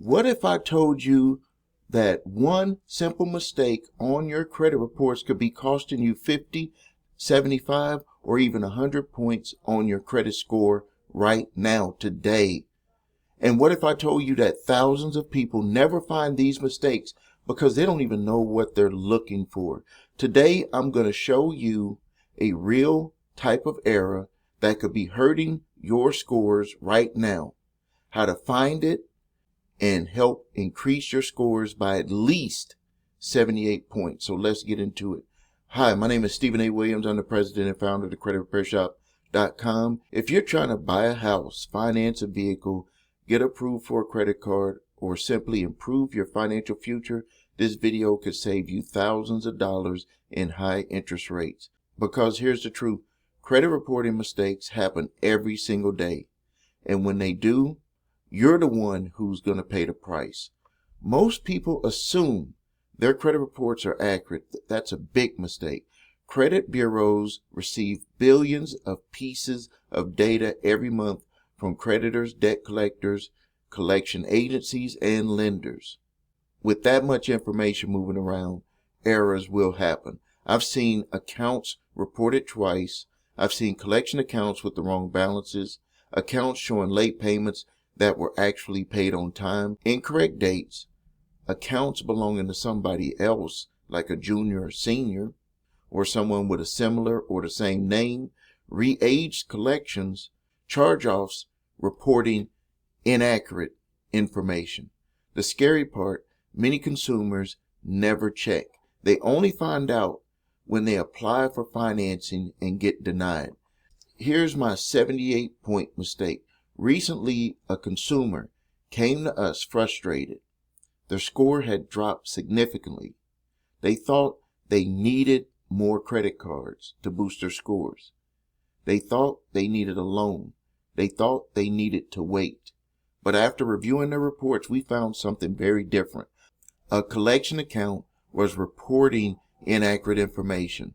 What if I told you that one simple mistake on your credit reports could be costing you 50, 75, or even 100 points on your credit score right now, today? And what if I told you that thousands of people never find these mistakes because they don't even know what they're looking for? Today, I'm going to show you a real type of error that could be hurting your scores right now, how to find it and help increase your scores by at least 78 points. So let's get into it. Hi, my name is Stephen A. Williams. I'm the president and founder of the creditrepairshop.com. If you're trying to buy a house, finance a vehicle, get approved for a credit card, or simply improve your financial future, this video could save you thousands of dollars in high interest rates. Because here's the truth, credit reporting mistakes happen every single day. And when they do, you're the one who's going to pay the price. Most people assume their credit reports are accurate. That's a big mistake. Credit bureaus receive billions of pieces of data every month from creditors, debt collectors, collection agencies, and lenders. With that much information moving around, errors will happen. I've seen accounts reported twice. I've seen collection accounts with the wrong balances, accounts showing late payments that were actually paid on time, incorrect dates, accounts belonging to somebody else like a junior or senior, or someone with a similar or the same name, re-aged collections, charge-offs, reporting inaccurate information. The scary part, many consumers never check. They only find out when they apply for financing and get denied. Here's my 78-point mistake. Recently, a consumer came to us frustrated. Their score had dropped significantly. They thought they needed more credit cards to boost their scores. They thought they needed a loan. They thought they needed to wait. But after reviewing their reports, we found something very different. A collection account was reporting inaccurate information.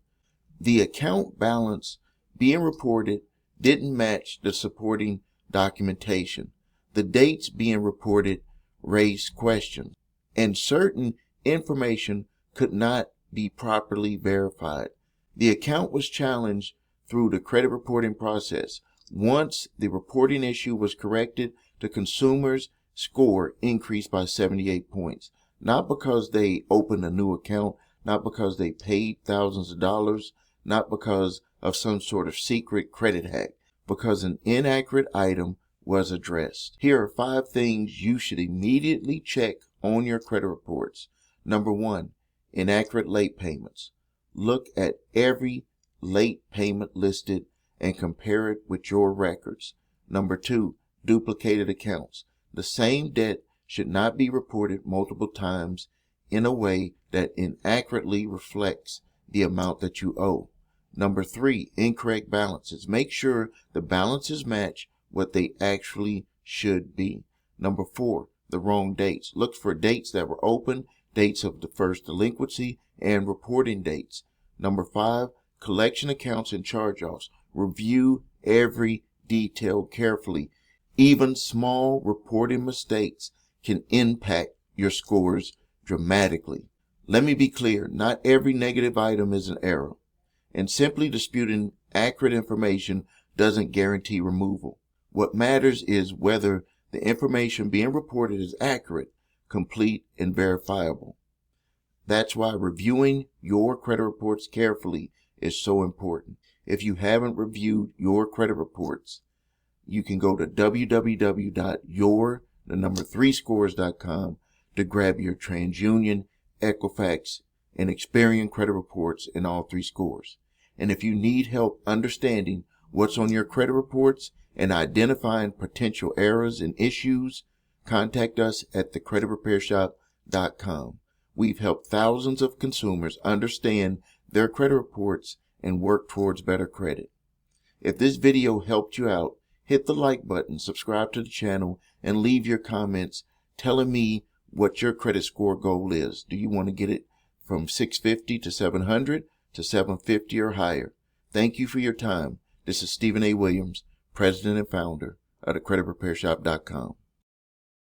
The account balance being reported didn't match the supporting documentation. The dates being reported raised questions, and certain information could not be properly verified. The account was challenged through the credit reporting process. Once the reporting issue was corrected, the consumer's score increased by 78 points. Not because they opened a new account, not because they paid thousands of dollars, not because of some sort of secret credit hack, because an inaccurate item was addressed. Here are 5 things you should immediately check on your credit reports. Number 1, inaccurate late payments. Look at every late payment listed and compare it with your records. Number 2, duplicated accounts. The same debt should not be reported multiple times in a way that inaccurately reflects the amount that you owe. Number 3, incorrect balances. Make sure the balances match what they actually should be. Number 4, the wrong dates. Look for dates that were open, dates of the first delinquency, and reporting dates. Number 5, collection accounts and charge-offs. Review every detail carefully. Even small reporting mistakes can impact your scores dramatically. Let me be clear, not every negative item is an error, and simply disputing accurate information doesn't guarantee removal. What matters is whether the information being reported is accurate, complete, and verifiable. That's why reviewing your credit reports carefully is so important. If you haven't reviewed your credit reports, you can go to www.your3scores.com to grab your TransUnion, Equifax, and Experian credit reports in all 3 scores. And if you need help understanding what's on your credit reports and identifying potential errors and issues, contact us at thecreditrepairshop.com. We've helped thousands of consumers understand their credit reports and work towards better credit. If this video helped you out, hit the like button, subscribe to the channel, and leave your comments telling me what your credit score goal is. Do you want to get it from 650 to 700 to 750 or higher? Thank you for your time. This is Stephen A. Williams, president and founder of thecreditrepairshop.com.